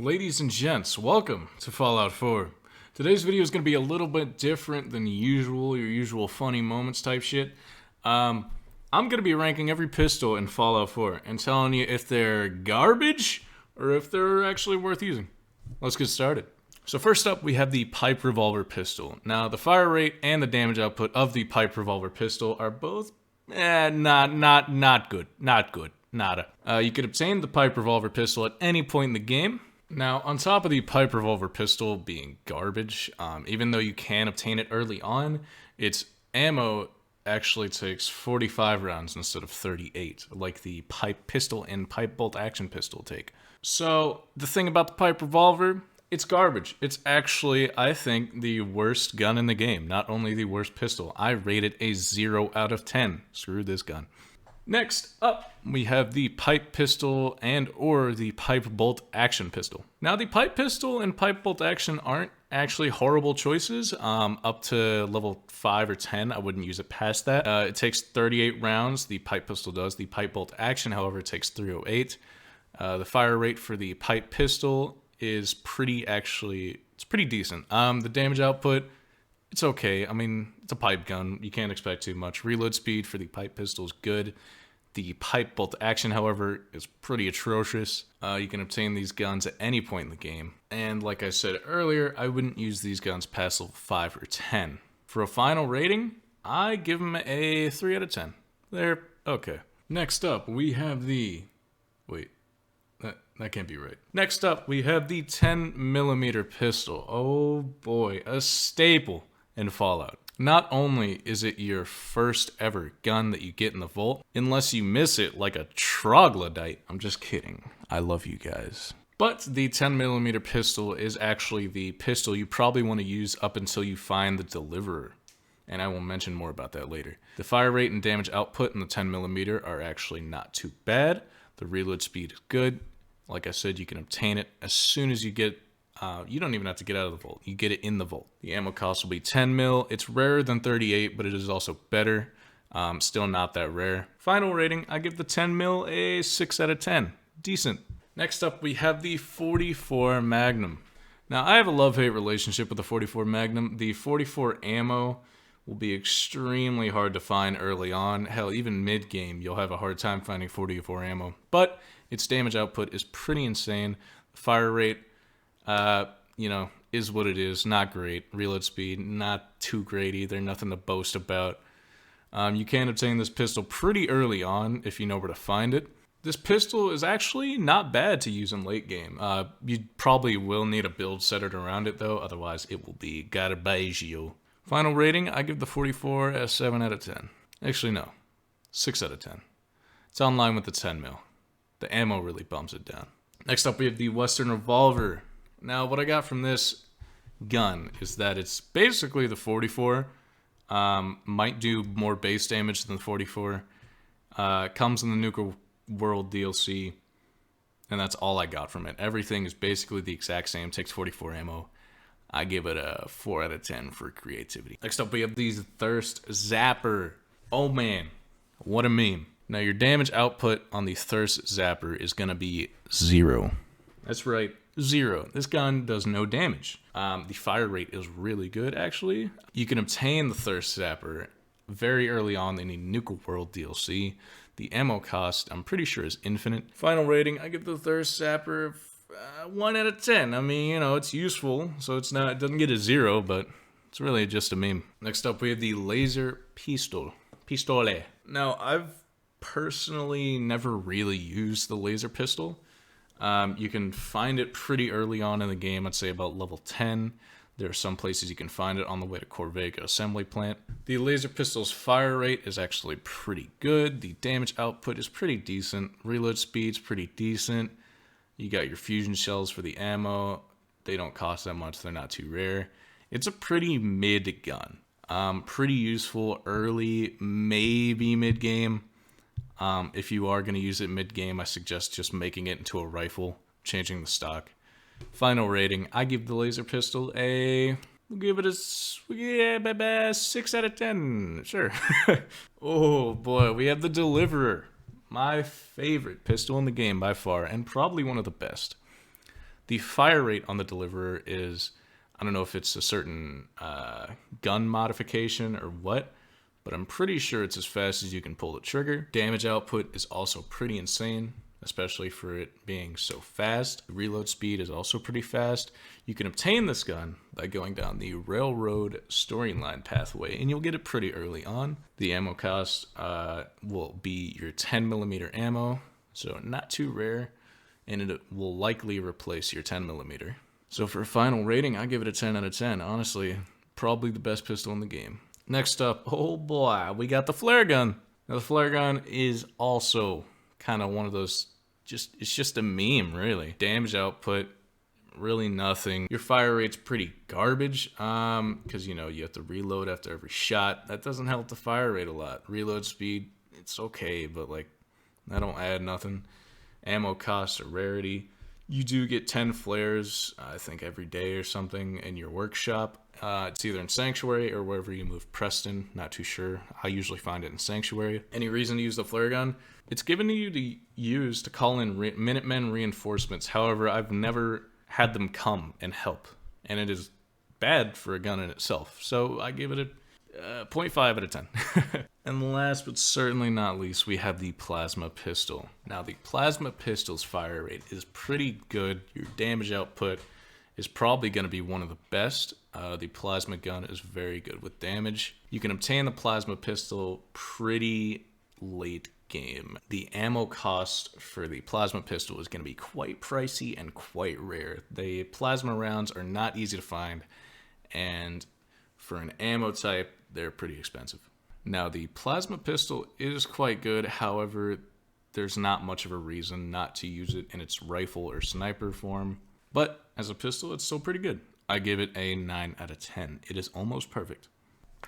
Ladies and gents, welcome to Fallout 4. Today's video is going to be a little bit different than your usual funny moments type shit. I'm going to be ranking every pistol in Fallout 4 and telling you if they're garbage or if they're actually worth using. Let's get started. So first up, we have the pipe revolver pistol. Now, the fire rate and the damage output of the pipe revolver pistol are both not good. Not good. Nada. You can obtain the pipe revolver pistol at any point in the game. Now, on top of the pipe revolver pistol being garbage, even though you can obtain it early on, its ammo actually takes 45 rounds instead of 38, like the pipe pistol and pipe bolt action pistol take. So, the thing about the pipe revolver, it's garbage. It's actually, I think, the worst gun in the game, not only the worst pistol. I rate it a 0 out of 10. Screw this gun. Next up, we have the pipe pistol and or the pipe bolt action pistol. Now, the pipe pistol and pipe bolt action aren't actually horrible choices. Up to level 5 or 10, I wouldn't use it past that. It takes 38 rounds, the pipe pistol does. The pipe bolt action, however, takes 308. The fire rate for the pipe pistol is pretty decent. The damage output, it's okay. I mean, it's a pipe gun. You can't expect too much. Reload speed for the pipe pistol is good. The pipe bolt action, however, is pretty atrocious. You can obtain these guns at any point in the game. And like I said earlier, I wouldn't use these guns past level 5 or 10. For a final rating, I give them a 3 out of 10. They're okay. Next up, we have the... Wait, that can't be right. Next up, we have the 10mm pistol. Oh boy, a staple in Fallout. Not only is it your first ever gun that you get in the vault, unless you miss it like a troglodyte. I'm just kidding. I love you guys. But the 10mm pistol is actually the pistol you probably want to use up until you find the deliverer. And I will mention more about that later. The fire rate and damage output in the 10mm are actually not too bad. The reload speed is good. Like I said, you can obtain it as soon as you get... you don't even have to get out of the vault. You get it in the vault. The ammo cost will be 10 mil. It's rarer than 38, but it is also better. Still not that rare. Final rating, I give the 10 mil a 6 out of 10. Decent. Next up, we have the 44 Magnum. Now, I have a love-hate relationship with the 44 Magnum. The 44 ammo will be extremely hard to find early on. Hell, even mid-game, you'll have a hard time finding 44 ammo. But its damage output is pretty insane. The fire rate... is what it is. Not great. Reload speed, not too great either. Nothing to boast about. You can obtain this pistol pretty early on if you know where to find it. This pistol is actually not bad to use in late game. You probably will need a build centered around it though, otherwise it will be garbaggio. Final rating, I give the 44 a 7 out of 10. Actually no, 6 out of 10. It's on line with the 10 mil. The ammo really bumps it down. Next up we have the Western Revolver. Now, what I got from this gun is that it's basically the 44. Might do more base damage than the 44. Comes in the Nuka World DLC, and that's all I got from it. Everything is basically the exact same. Takes 44 ammo. I give it a 4 out of 10 for creativity. Next up, we have these Thirst Zapper. Oh man, what a meme. Now, your damage output on the Thirst Zapper is going to be 0. That's right. 0. This gun does no damage. The fire rate is really good, actually. You can obtain the Thirst Zapper very early on in the Nuka World DLC. The ammo cost, I'm pretty sure, is infinite. Final rating, I give the Thirst Zapper 1 out of 10. I mean, it's useful, so it doesn't get a 0, but it's really just a meme. Next up, we have the Laser Pistol. Pistole. Now, I've personally never really used the Laser Pistol. You can find it pretty early on in the game, I'd say about level 10. There are some places you can find it on the way to Corvega Assembly Plant. The Laser Pistol's fire rate is actually pretty good. The damage output is pretty decent. Reload speed's pretty decent. You got your fusion shells for the ammo. They don't cost that much, they're not too rare. It's a pretty mid gun. Pretty useful early, maybe mid-game. If you are going to use it mid-game, I suggest just making it into a rifle, changing the stock. Final rating, I give the Laser Pistol we'll give it a 6 out of 10, sure. Oh boy, we have the Deliverer. My favorite pistol in the game by far, and probably one of the best. The fire rate on the Deliverer is, I don't know if it's a certain gun modification or what, but I'm pretty sure it's as fast as you can pull the trigger. Damage output is also pretty insane, especially for it being so fast. The reload speed is also pretty fast. You can obtain this gun by going down the railroad storyline pathway, and you'll get it pretty early on. The ammo cost will be your 10mm ammo, so not too rare, and it will likely replace your 10mm. So for a final rating, I give it a 10 out of 10. Honestly, probably the best pistol in the game. Next up, oh boy, we got the flare gun. Now the flare gun is also kind of one of those, it's just a meme, really. Damage output, really nothing. Your fire rate's pretty garbage, because you have to reload after every shot. That doesn't help the fire rate a lot. Reload speed, it's okay, but like, that don't add nothing. Ammo cost or rarity. You do get 10 flares, I think every day or something in your workshop. It's either in Sanctuary or wherever you move Preston, not too sure. I usually find it in Sanctuary. Any reason to use the flare gun? It's given to you to use to call in Minutemen reinforcements. However, I've never had them come and help, and it is bad for a gun in itself. So I give it a 0.5 out of 10. And last but certainly not least, we have the plasma pistol. Now the plasma pistol's fire rate is pretty good. Your damage output is probably going to be one of the best. The plasma gun is very good with damage. You can obtain the plasma pistol pretty late game. The ammo cost for the plasma pistol is going to be quite pricey and quite rare. The plasma rounds are not easy to find, and for an ammo type, they're pretty expensive. Now, the plasma pistol is quite good. However, there's not much of a reason not to use it in its rifle or sniper form. But as a pistol, it's still pretty good. I give it a 9 out of 10. It is almost perfect.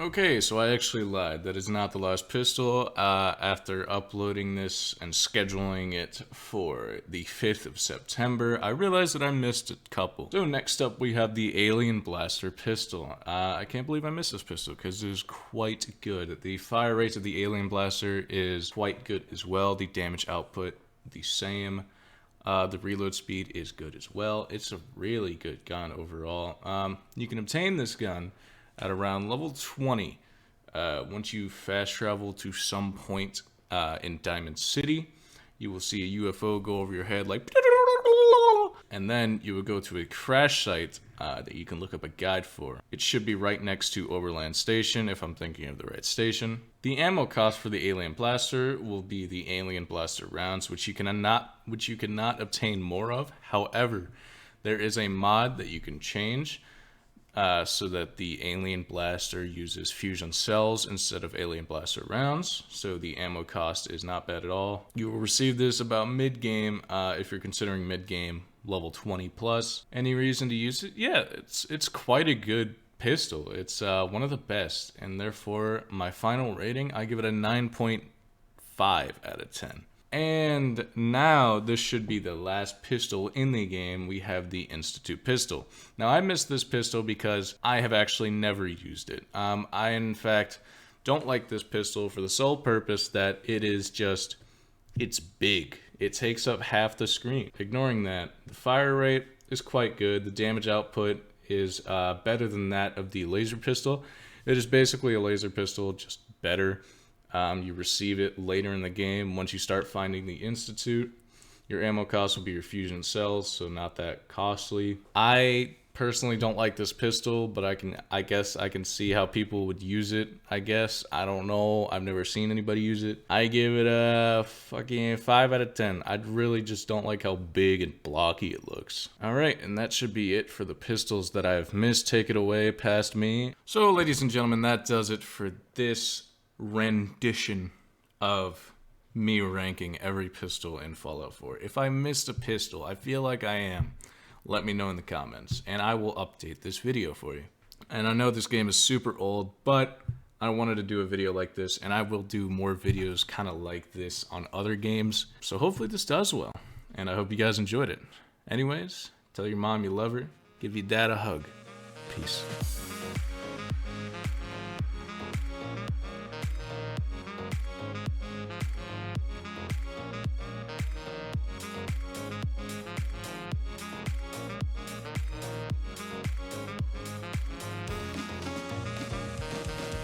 Okay, so I actually lied. That is not the last pistol. After uploading this and scheduling it for the 5th of September, I realized that I missed a couple. So next up, we have the Alien Blaster pistol. I can't believe I missed this pistol because it is quite good. The fire rate of the Alien Blaster is quite good as well. The damage output, the same. The reload speed is good as well. It's a really good gun overall. You can obtain this gun at around level 20, once you fast travel to some point in Diamond City, you will see a UFO go over your head like, and then you will go to a crash site that you can look up a guide for. It should be right next to Overland Station, if I'm thinking of the right station. The ammo cost for the Alien Blaster will be the Alien Blaster rounds, which you cannot obtain more of. However, there is a mod that you can change, so that the Alien Blaster uses fusion cells instead of Alien Blaster rounds, so the ammo cost is not bad at all. You will receive this about mid-game, if you're considering mid-game level 20 plus. Any reason to use it? Yeah, it's quite a good pistol. It's one of the best, and therefore my final rating, I give it a 9.5 out of 10. And now, this should be the last pistol in the game. We have the Institute pistol. Now, I missed this pistol because I have actually never used it. I, in fact, don't like this pistol for the sole purpose that it's big. It takes up half the screen. Ignoring that, the fire rate is quite good. The damage output is better than that of the laser pistol. It is basically a laser pistol, just better. You receive it later in the game. Once you start finding the Institute, your ammo cost will be your fusion cells, so not that costly. I personally don't like this pistol, but I guess I can see how people would use it. I don't know. I've never seen anybody use it. I give it a fucking 5 out of 10. I really just don't like how big and blocky it looks. Alright, and that should be it for the pistols that I've missed. Take it away past me. So, ladies and gentlemen, that does it for this rendition of me ranking every pistol in Fallout 4. If I missed a pistol, I feel like I am, let me know in the comments, and I will update this video for you. And I know this game is super old, but I wanted to do a video like this, and I will do more videos kind of like this on other games, so hopefully this does well, and I hope you guys enjoyed it. Anyways, tell your mom you love her, give your dad a hug. Peace.